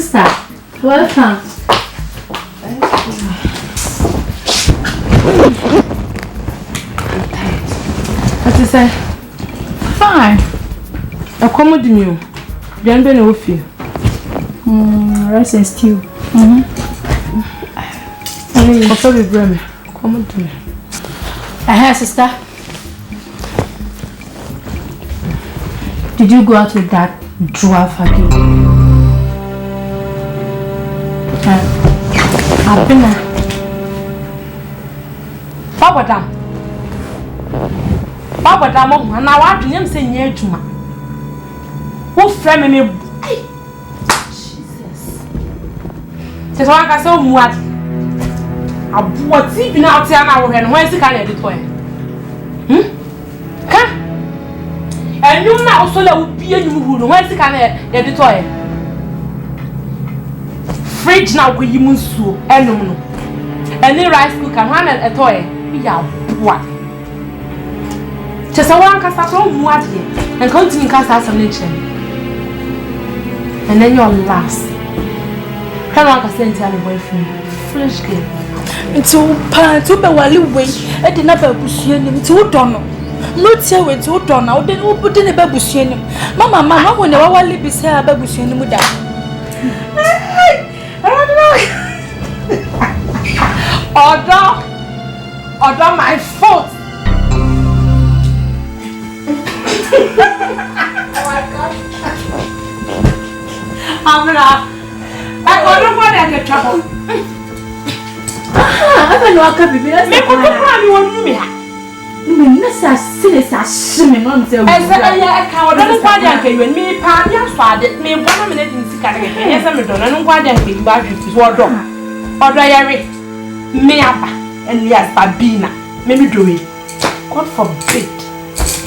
sister. Welcome. What is that? Fine. Accommodate me. Don't be no fear. Rice and stew. What's up with Bremy? Accommodate me. Sister. Did you go out with that dwarf again? I've been there. Papa Damo, and now I didn't say near to my. Who framed me? Jesus. Says one can say what? What's even out here now? And where's the kind of toy? And you now so that would be a new who where's the kind of toy? Fridge now with you musu, and no. Any rice cooker, one a toy. Yeah, what? Just a one cast out from what here and continue cast out some nature. And then your last. Come on, I send your boyfriend. Fresh game. It's all part of the wally way. I did not bush him to Donald. Not say with two Donald, then who put in a babush him. Mamma, when I will be say a babush him with that. I don't know. Order my fault. Oh my God. I don't want to get trouble. I don't know how to be. Let's make a plan. You want me? You mean, let's say, swimming on the way. I can't want to you and me, Pam, your father, me 1 minute in Sika. Yes, I'm don't want to get back to his wardrobe. Or diary. Me up. And yes, Babina, maybe do it. God forbid.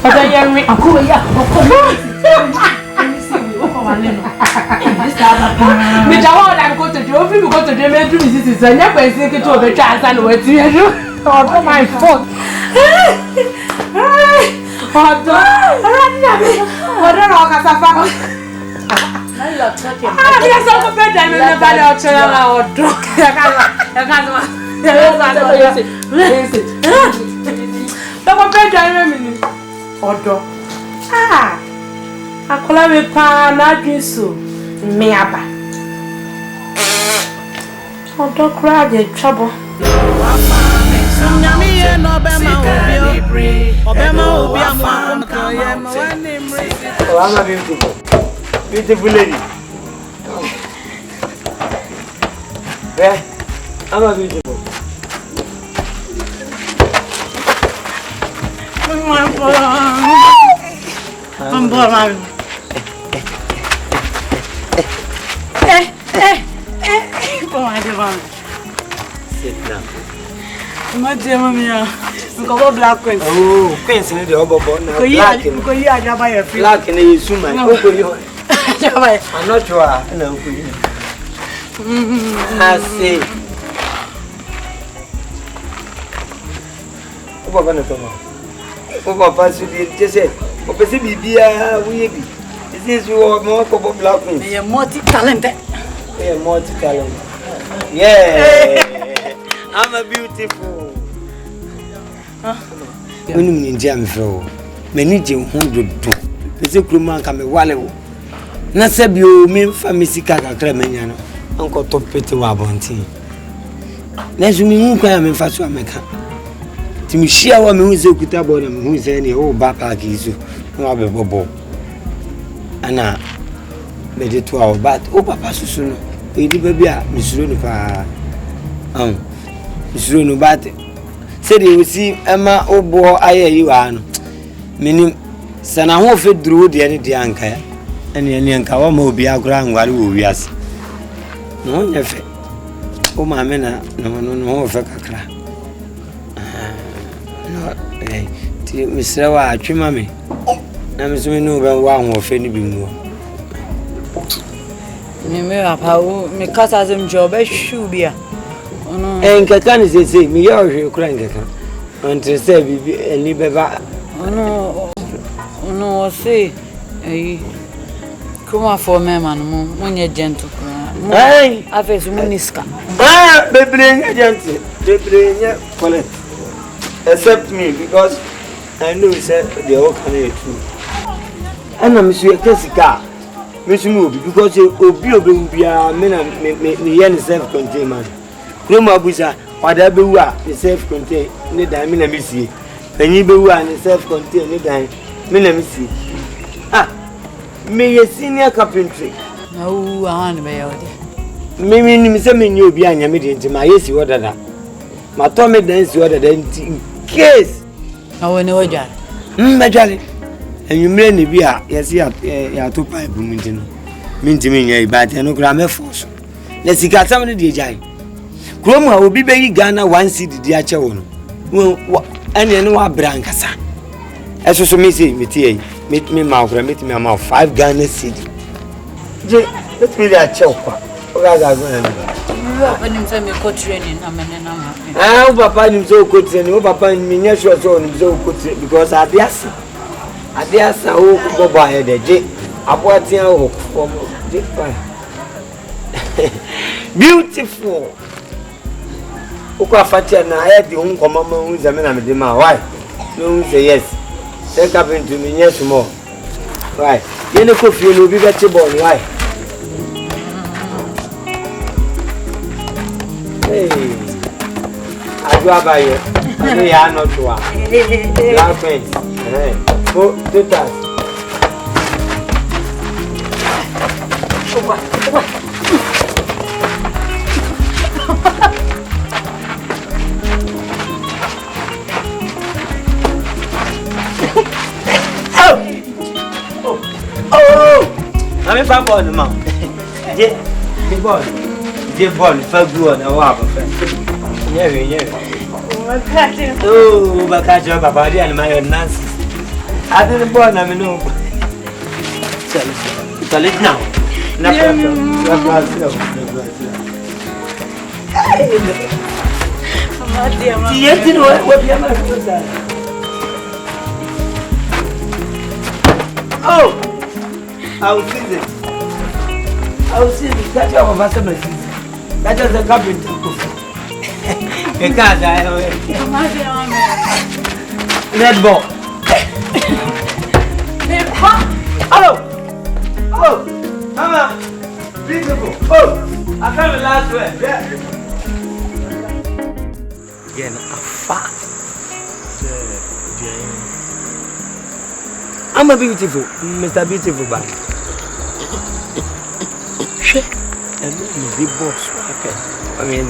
But I am me. I'll go here. Me, I go to do. If you go to the bedroom, this is a never think it over chance and what you do. Oh, my fault. What Odo. I call me pan, I drink so. Me aba. Odo cry the trouble. I'm a beautiful lady. Yeah, I'm a beautiful. I'm born. Sit down. My dear mamma, we go black queen. Oh, queen's in the oboe now. Black and black and you soon. I'm not sure. No, I say. What going to come? What pass you just said? What is it? We be. This is your more black queen. They are multi-talented. They are multi-talented. Yeah. I'm a beautiful. When you in jam flow, many jam 100 do. It's a crewman come a while. Nasabio, me family Sika, Cremaniano, Uncle Top Petty Wabonti. Let's me cry me fast to America. To me, she our music with about him who is any old Bapa Gizu, no other bobo. Anna made it to our bat, oh, Papa Susuno, baby, Miss Runupa. Miss Runubate said you will see Emma Obo, I hear you are. Meaning, Sana who fed drew the any Dianca, and the Yanka will be a grand while we ask. No, never. Oh, my men, no, Fakakra. No, Miss Rawa, Chimami. I'm assuming no one will fend be more. Me cast as him job, a shoe beer. And Katan is say, me, you're crying. And to say, and live about. No, say, come on for me, man, when you're gentle. Hey, I face Muniska. ah, they bring agency. They bring collect. Except me because I know said they all can true. And I'm sure Sika. Miss Movie because you be a me self-contained man. Roma Busa, whatever you are, the self-contained, need I mean a missy. And you be one self-contained, need I mean a missy. Ah, me a senior carpentry. No, I Maybe some you be an immediate to my yes, order that. My Tommy dance order in case. I will know that. Majali. And you may be a yes, you are 2 pipe minting. Minting, but no grammar force. Let's see, got somebody DJ. Chroma will be baby Ghana 1 city, the Achon. Well, and you know what Brancasa. As was missing, meet me, mouth, meet me about 5 Ghana city. Let me that choker. Papa him say me go training amene ah papa him so go training papa him nya sure so him so go training because adiasa o go buy head je aboatia o from je fine beautiful ukwa fatia na head hu komama hu zame na me de ma why no say yes take up into me yes more why you no ko feel no bi be che ball why. Hey, I do have a year. We are not one. Black friends. Oh, 2 times. Oh! I'm a fan boy, mom. The boy. Dear boy, for good and a yeah. Oh, but catch up about it and my Nancy. I didn't born, I mean, no. Tell it now. Oh, I'll see it. I'll see it. Catch up about some. That is a carpenter. A cat, I know it. Red ball. Oh, Mama, beautiful. Oh, I can't last word. Again, a fat. I'm a beautiful, Mr. Beautiful Bag. The boss. I mean,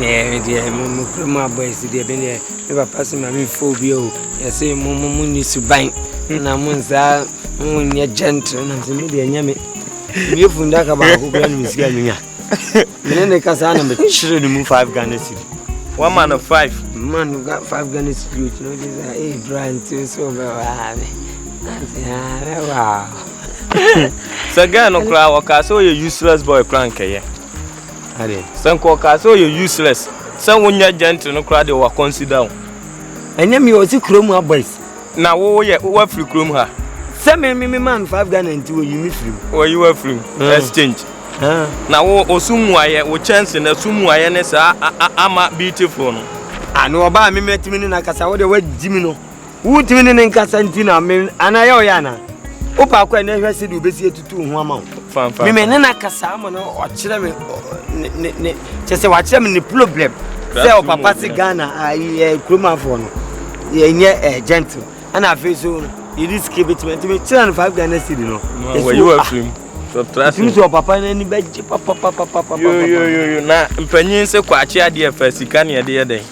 my boys, they've been there. Never passing my phobia. I say, Momo needs to bank. And I'm on your gentle and I'm saying, you from Dakaba who can miss Gania. Then the Casana, but should move 5 Ghana city. 1 man of 5. Man who got 5 Ghana city, you know, this is a brand too so wow. So, Gano Cloud, so you useless boy crank here. Some coca so you useless. Some when you're gentle, no crowd or consider. And then you also chroma boys. Now, what free chrome her? Send me man 5 Ghana and 2 you miss you. Or you were free. Exchange. Now, Osumwaya, or chance in a Sumwayaness, I'm beautiful. I know about me met me in a casa, what the word Jimino. Who twin in Casantina, and I Oyana. Opa, I never said you be here to 2 1 me menena kasama no ochire me chese wachire me ni problem say papa si Ghana ai kroma for no ye nye gentle and afi so you this keep it me 5 Ghana city no where you are from subtract you so papa na ni beje papa yo na mpanyin se kwachi ade afa sika na ade den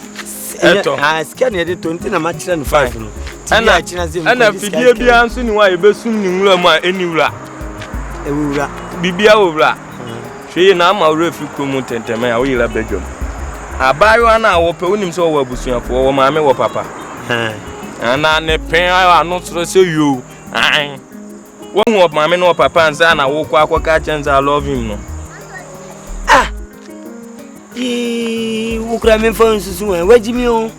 eto sika na ade 20 na ma chire no 5 no ana fidie bia nso ni wa ye besum ni nwura ma eni wura ewura bibia wura hwe na ama wura fi kromo tenteme a wo yira bedwom abayo ana wo pe wonim so wo abusuafo wo maame wo papa ana ne pen anu so se yo an wo wo maame no papa nza na wo kwa akwaka chenza love him no wo kra me fon susu wajimi o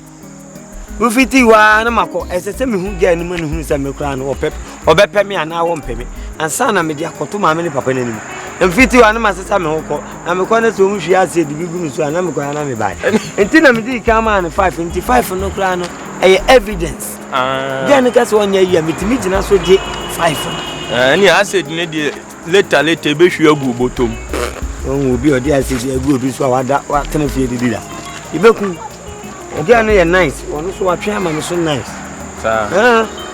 wo fiti wa na mako esese me hu ga ni manu hu sa me kra no wo pep obepe me ana wo mpeme ansa na me dia koto maame ne papa nanim Mfiti wa na masesa me hoko. Na me kwana so nhwi ase de bigu so na me kwana na me bai. Enti na me di kama na 5, 25 no kra no evidence. Then ka so onya yi metimi gina so je 5. Ani acid ne de later be hwe agu botom. Won obi odi acid agu obi so wa tena fie didi da. Ibeku. Obi anu ye nice. Won so wa twa ma so nice. Sa.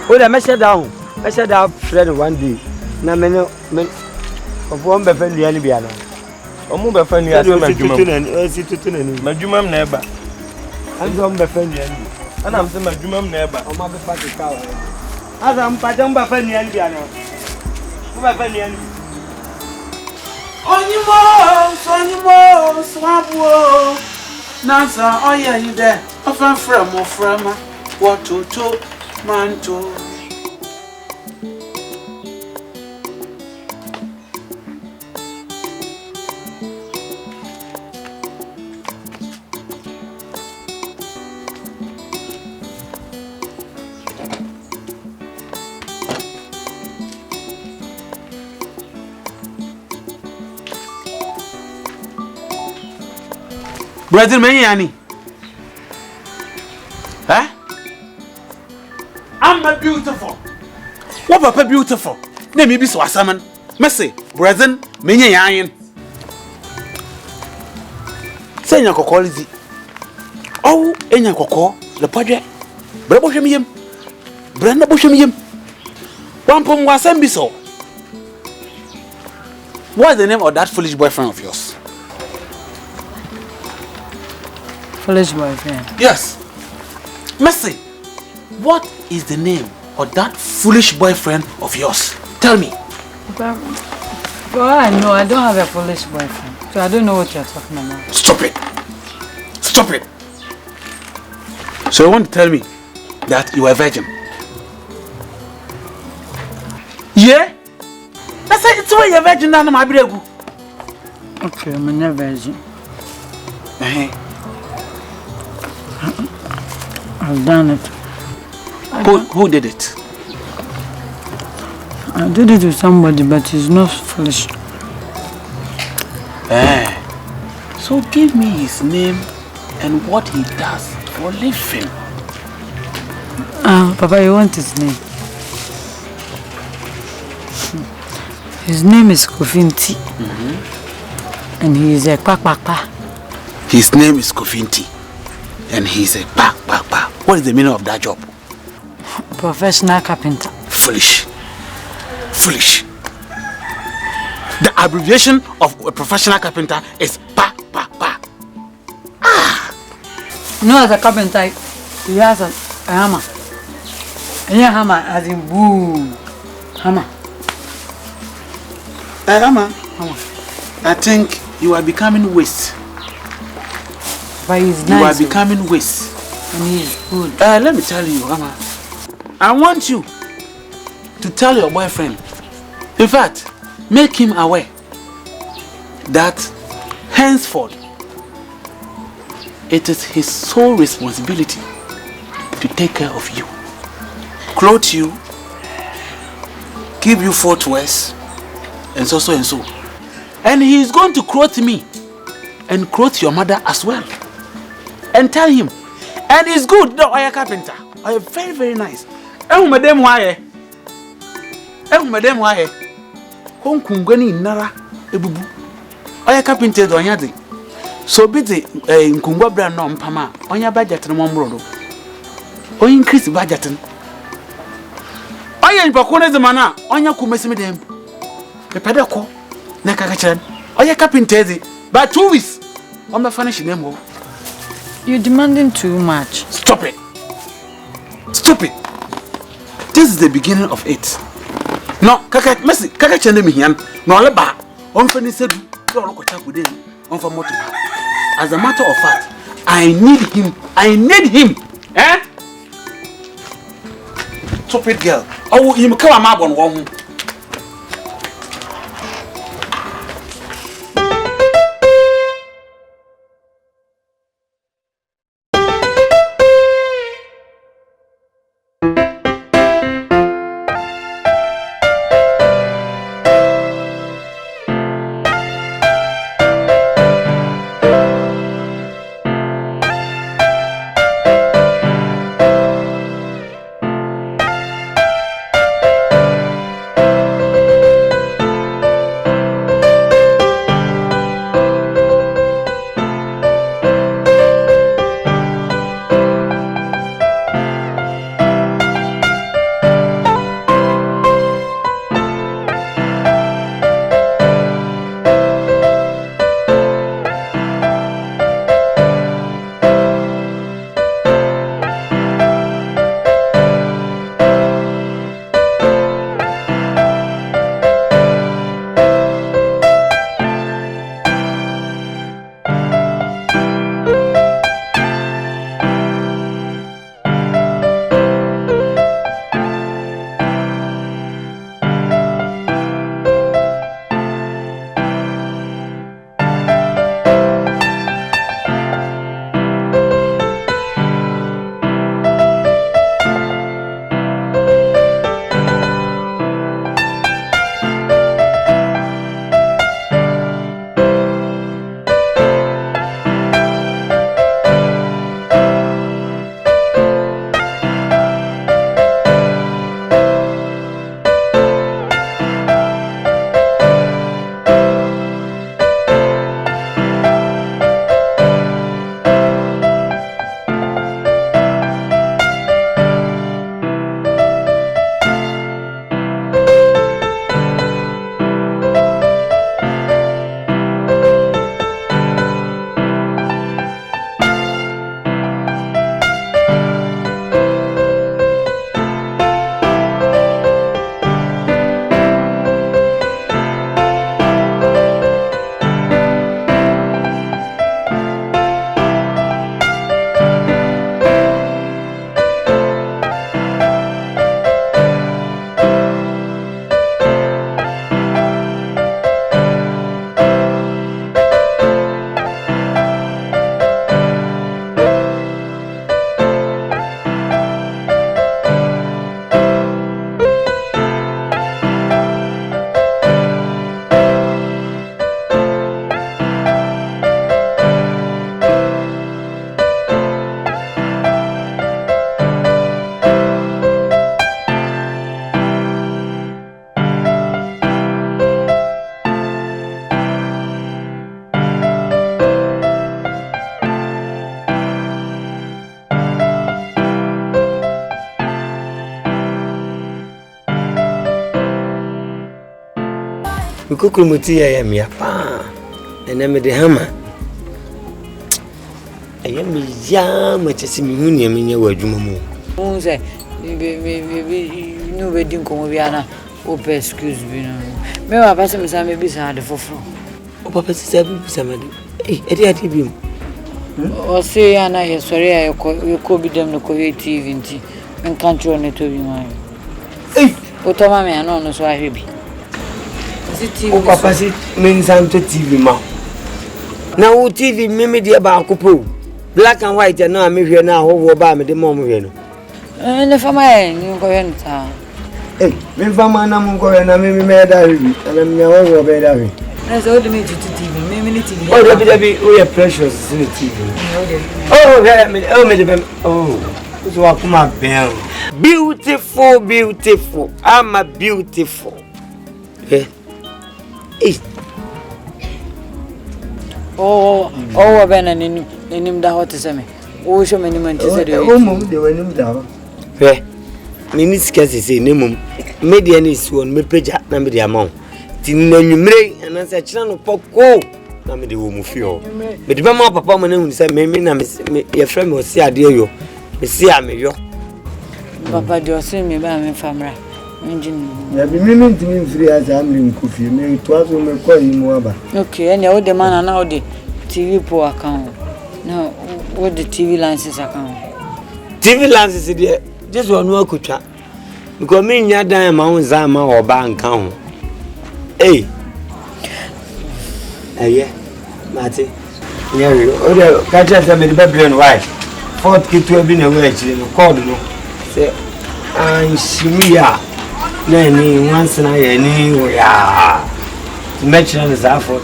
O da me shut down. I said I friend one day. Na me no of one be friend ya ni bia no. Omo be friend ya se madwuma. Si tutu na ni. Madwuma na eba. Anzo be friend ya ni. Ana am se madwuma na eba. O ma be pa ke kawa. Aza am pa jamba friend ya ni bia no. Mo be friend ya ni. Onyimo, swabo. Nasa oya you there. Ofan from what to man to. Brother Mayani. Huh? I'm a beautiful. What papa beautiful? Name me be so asaman. Mercy, brother Mayani. Say your quality. Oh, in your coco, the project. Braboshamium. Brenda Boshamium. One pom was so. What's the name of that foolish boyfriend of yours? Foolish boyfriend. Yes. Mercy, what is the name of that foolish boyfriend of yours? Tell me. Well, I know I don't have a foolish boyfriend, so I don't know what you're talking about. Stop it. Stop it. So you want to tell me that you are a virgin? Yeah? That's it. It's why you're a virgin now, my brother. Okay, I'm not a virgin. I've done it. Who did it? I did it with somebody, but he's not foolish. So give me his name and what he does for living. Papa, you want his name? His name is Kofinti. And he is a quack. His name is Kofinti. And he's a quack. What is the meaning of that job? Professional carpenter. Foolish. The abbreviation of a professional carpenter is pa. You know, as a carpenter, he has a hammer. And your hammer as in boom. Hammer. A hammer? I think you are becoming waste. But he's nice. You are becoming waste. And he's good. Let me tell you, Hammer. I want you to tell your boyfriend. In fact, make him aware that henceforth it is his sole responsibility to take care of you, clothe you, give you footwears, and so. And he is going to clothe me and clothe your mother as well. And tell him, and it's good. No, I am a carpenter. I am very, very nice. Madam, why? Hong Kongani nara ebubu. I am carpenter. Do anything. So busy. Nkungwa brand no mpama. Onya budget no mbrodo. O increase budget. Oya mpakone zemana. Onya kumesimi dem. Pepede ko. Na kakachan. Oya carpenter. But 2 weeks. I'm finish them. You're demanding too much. Stop it. This is the beginning of it. No, kaka chende mi hian. No leba. On fini said do lo kwata kude. On for moto. As a matter of fact, I need him. Eh? Stop it, girl. Oh, him kawa mabon wo. Me kukrumuti ya me pa. Ena me de hama. Aya me ya ma chesi me hu ne me nya wa adwuma mu. Who say no wedding come we ana open excuse me no. Me wa pass me say me bi sa de foforo. O papa say bi sa me de. Ade bi mu. O say ana ye sorry ya ko bi dem no ko TV nti. En control ne to bi man. O to ma me ana no so ahwe bi. O papa say me nsam to TV ma. Na wo TV me de ba akopo. Black and white na me hwe na wo ba me de mom hwe no. Ne fama e ni ko yen ta. Me fama na mo ko na me da hwe. Na me wo be da hwe. Na so de me TV, me TV. Oh, Debbie, we are precious in the TV. Oh, me de so I come up bell. Beautiful, beautiful. I'm a beautiful. Oh, ben nim da hot se me. O show me nim anti se de. Mum de wanim da. Me ni skase se ne mum. Media ni so on me preja na me de amount. Ti nanwumre na se kira no poko na me de wo mu fio. Me de ba ma papa mo na hu se me na me ye frɛ me o si ade yo. Me si a me yo. Papa de o se me ba me famra. Engine. Ya bi me ntimi mfiri asa amri nkofi me to aso me kɔ yi mu aba. Okay, and you the man na o de TV po account. No, what the TV license account. TV license de just one no akotwa. Because me nya dan ma ho za ma oba nka ho. Mate. Yeah, o de ka cha sa me de Babylon why. Fort kitu bi na we achire no code no. Say anshimia na ni once na ye ni wo ya. Mention is that for.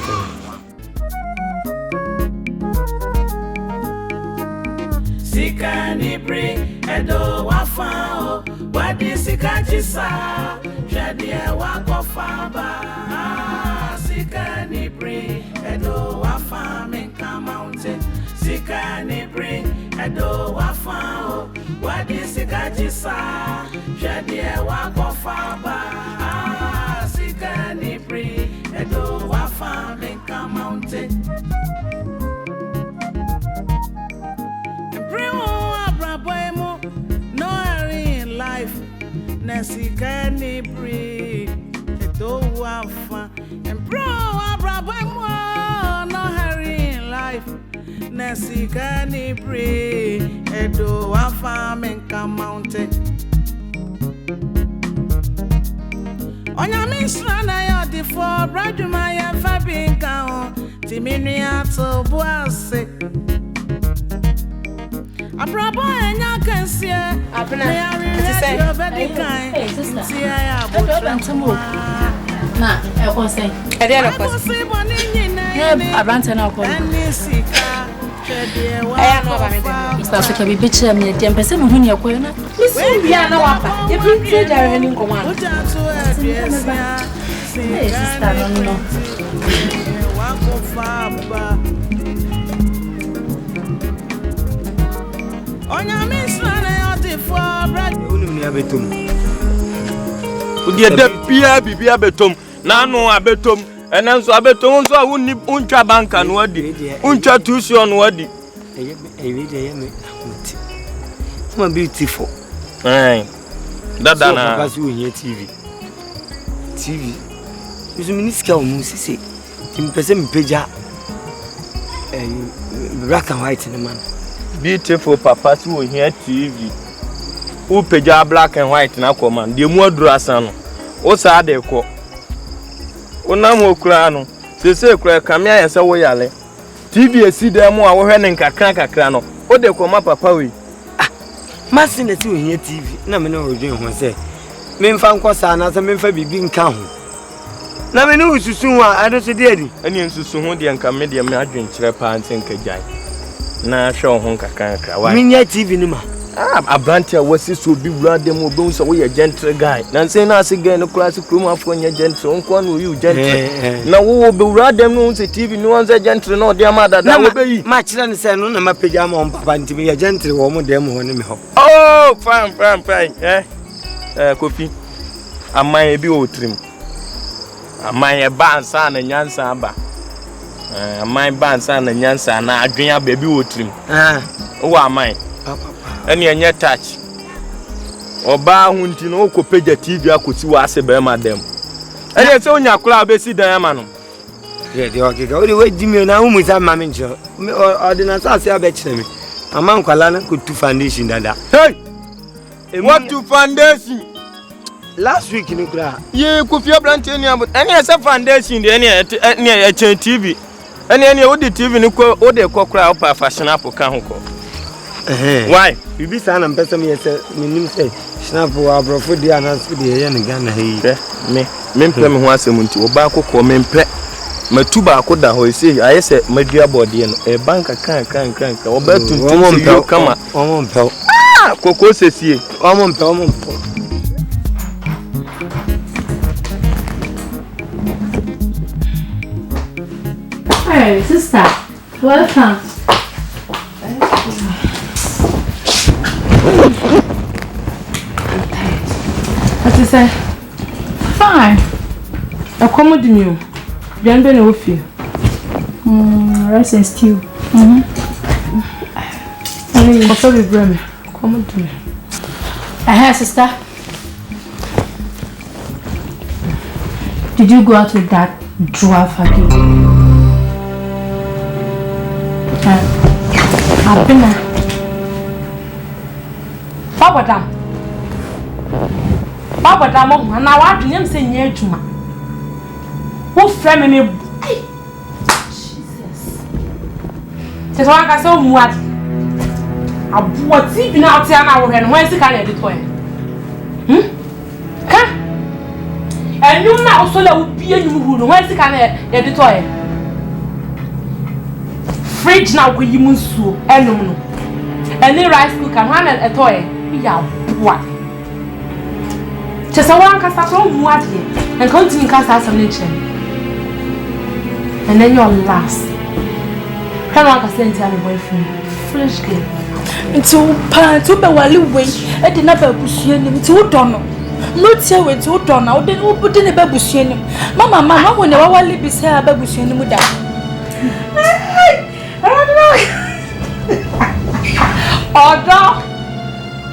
Sika ni bring edo wa fa o. What is Sika jisa? Jadi wa ko fa ba. Sika ni bring edo wa fa men ka mountain. Sika ni bring edo wa fa o. What is Sika jisa? Jadi wa ko fa ba. Sika ni bring edo wa fa men ka mountain. No hurry in life, Sika ni bring edo wa fa. And bro, no hurry in life, Sika ni bring edo wa fa men ka mountain. Onya mi strana ya di for braduma ya fa bin ka ho. Ti mi nua to boase. Abrabo enya kansie abna ti say hey sister ya abotamo na e ko say e dey ko say yeah abanta na ko Sika aya no ba me dem Mr. Sika bi biche me dem pese me hu ne ko na listen bia na wapa e bi ti dare ni nko ma hey sister no wa ko fa ba. Onya mi strana ya di for brad. Unum ni abetom. Udi de bia betom. Na no abetom. Ena nso abetom nso a wonni untwa banka no adi. Untwa tuition no adi. Eye me. Come beautiful. Dada na. Papa si onye TV. Bisu miniska o mu sisi. Tim pese mpeja. Black and white in man. Beautiful papa si wo here TV. Who peja black and white na command. De mu aduru asan no. O sa de ko. O na mo kura no. Se kura kamia ya se wo yale. TV esi de mu a wo hwe ne nkakra no. O de ko ma papa we. Masi na si wo here TV. Na me na odwen ho se. Me mfa nkosa na se me mfa bibi nka ho. Na me ne ususu a ado so de adi. Ani nsusu ho de nka me de me adwen kire pa nten kagyan. Na show hon kakra wa minya TV ni ma abrantia wasi so bi wura dem obon so we gentle guy na say na ase guy no class krum afọ nya gentle onko na you gentle na wo be wura dem no se TV no on se gentle na ode amada da wo be yi ma kire ne se no na ma pega ma on papa ntimi ya gentle wo mo dem ho ne me ho oh fine kopi amman e bi otrim Amanye bansa na nyansa aba. Amanye bansa na nyansa na adwenya baby wotrim. Wo amanye. Ene enye touch. Oba hunti no okopeja TV akoti wa ase be madam. Ene se onya kula obesi dan ama no. Yeah, the okay. Only way Jimmy na umu za mama njo. Ordinance ase abechire me. Mama nkwala na kutu foundation dada. Hey! What to foundation? Last week ni kura. Ye kufia brand eni abot. Eni ese foundation de eni e chen TV. Eni o di TV ni ko o de ko kura o pa fashion app kan ho ko. Why? Bibi sana mpesa me yese minim say snap wa brofo di anansi de ye ne Ghana he. Me mpɛ me ho asɛm nti wo ba kokɔ me mpɛ matu ba ko da ho ese ayese madua body no e banka kan wo ba tuntum se yo kama omo mpɛ kokɔ sesie omo mpɛ Hey sister, welcome. What you say? Fine. I come with you. Bien ben au fil. Rice and stew. What's up with Bremen? Come with me. Sister. Did you go out with that dwarf again? I've been there. Papa Damo, and now I didn't say near to my. Who framed me? Jesus. Just one I saw what? What's even out here now and where's the kind of the toy? And you now so that would be a new who where's the kind of the toy? Fridge now with you musu, and no. And the rice cooker and a toy. Yeah, what? Just a one cast from what and continue cast as a nation. And then your last. Can one can send your boyfriend? Foolish girl. Until parents who be well away, I did not bush him to Donald. Not here with two Donald, then who put in a babush him. Mamma, will never want to be say a babush him with that.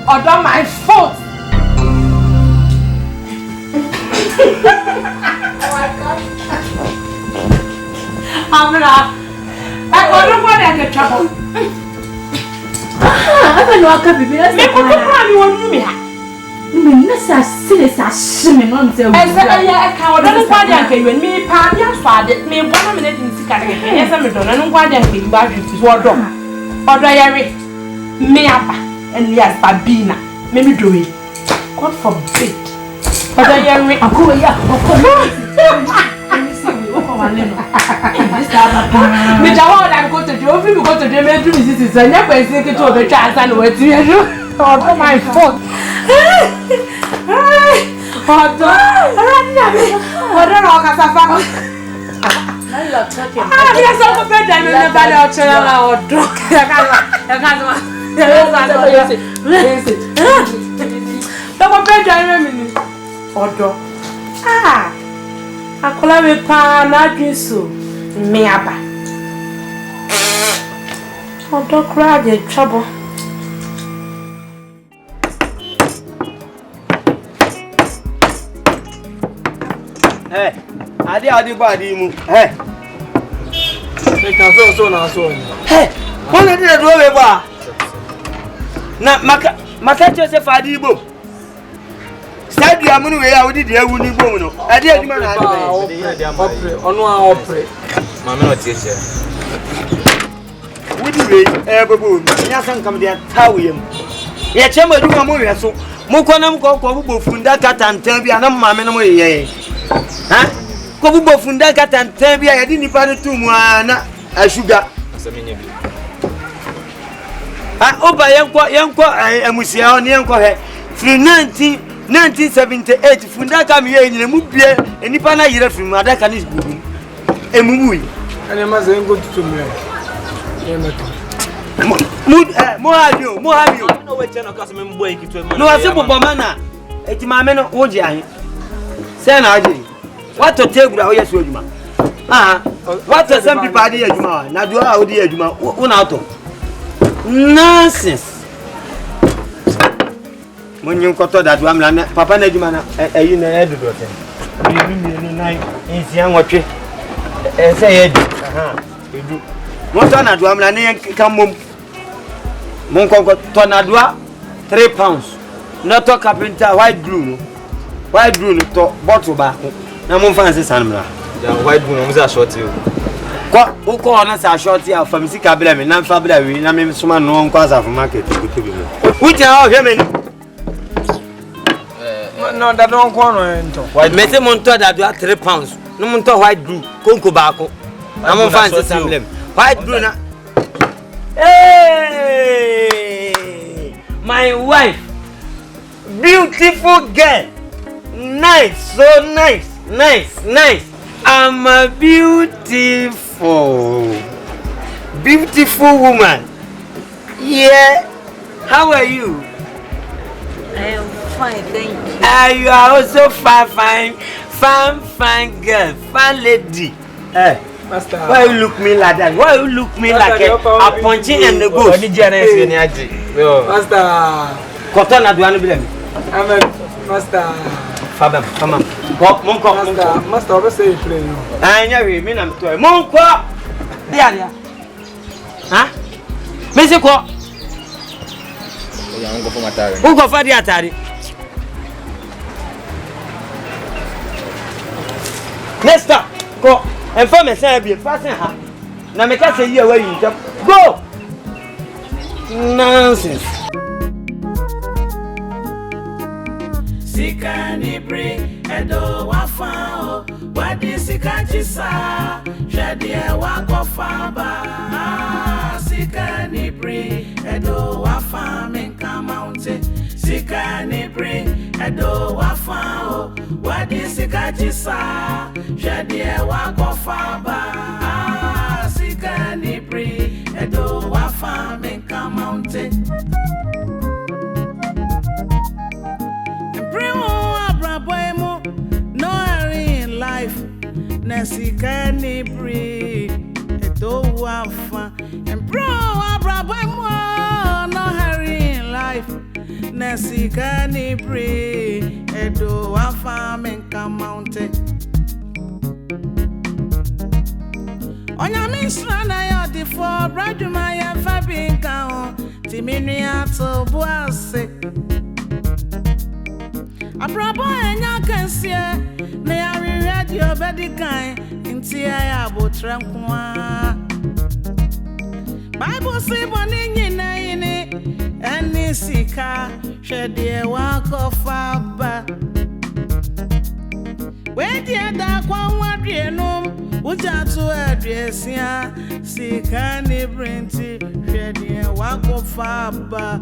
Order my fault. I don't want to get trouble. I don't know what could be. Let's make a one. Let's assume on the I can't want to when me, Pam, your father, me 1 minute in Sika. Yes, I'm a donor, and one day in Barton to order. Order me up and yes, Babina. Maybe do it. God forbid. But I am a cool yak. Which I want to go to do. If you go to the bedroom, this is a never secret to the chance and what you do. Oh, my fault. Akola me pa na adwinso me aba odo kra de trouble. Hey, adi body mu. Hey. They can so na so. Hey, one of the do we ba. Na maka Joseph Adibo. Said you are money we are with the ewu ni bo no. Adi aduma na adi. Onu a opre. Mama no tie che. Wudi we bebo. Nya san kam dia tawiem. Ye chema aduma mo we so. Mo konam ko bubo funda katantan bia na mama no mo ye. Ha? Ko bubo funda katantan bia ye di nipa no tumu ana a sugar. Asemenya bi. Ah, oba yenko amusia oni yenko he. Free 1978 funda ka me ye nyina mu bie enipa na yire firi mu adaka ni gugu. Emumu yi. Ene ma ze ngo tutumu ye. Ye meto. Mo habio. No we channel ka se me mbo ekitu e. No ase bobo mana. Eti ma me no wo je ahe. Se na aje. What to take with our Juma? What are some people idea Juma? Now do our dear Juma, one out of nonsense. When you got that one, Papa Nejumana, you know, everything. It's young watch. Say it. What on a drum, come Monko Tonadua, £3. Not a carpenter, white glue. White glue to bottle back. No more fancy Sanma. White glue was a short you. What? Who call us a short here from Sika Blame, non Fabulary, and I mean, someone no one cause of market. Which are women? No, that don't corner. White Mete Monto that you are £3. No Monto white glue, Conco Baco. No more fancy Sanma. White glue. Hey, my wife, beautiful girl, nice, so nice. I'm a beautiful woman. Yeah, how are you? I am fine, thank you. You are also fine girl, fine lady. Hey. Master. Why you look me like that? Why you look me Master, like a punching and the ghost? Master. Cotton at one blame. I'm a master. Fabam, come on. Monko, master, what's the play? I know you mean I'm toy. Monko! Yeah. Huh? Mexico. Who go for the Atari? Next up, go. And for me, say, be fasten her. Now, make us say, you where you jump. Go! Nonsense. Sika ni bring edo wafao. What is Sika jisa? Shadi wako faba. Sika ni bring edo wafa menka mountain. Sika ni bring edo wafao. What is Sika jisa? Shadi wako faba. Sika ni bring edo wafa menka mountain. No hurry in life. Sika ni bring edo wafa. And bro, no hurry in life. Sika ni bring edo wafa menka mountain. Onya misra na yo di for braduma ya fabinka o timini ato boase. Abrabo enya kansie na ya radio bedikan inti ya abotran kwa. Bible say boni nyina yini eni sika hwede wa kofaba. We dia da kwa wadrienum ujatu adresia Sika ni brenti hwede wa kofaba.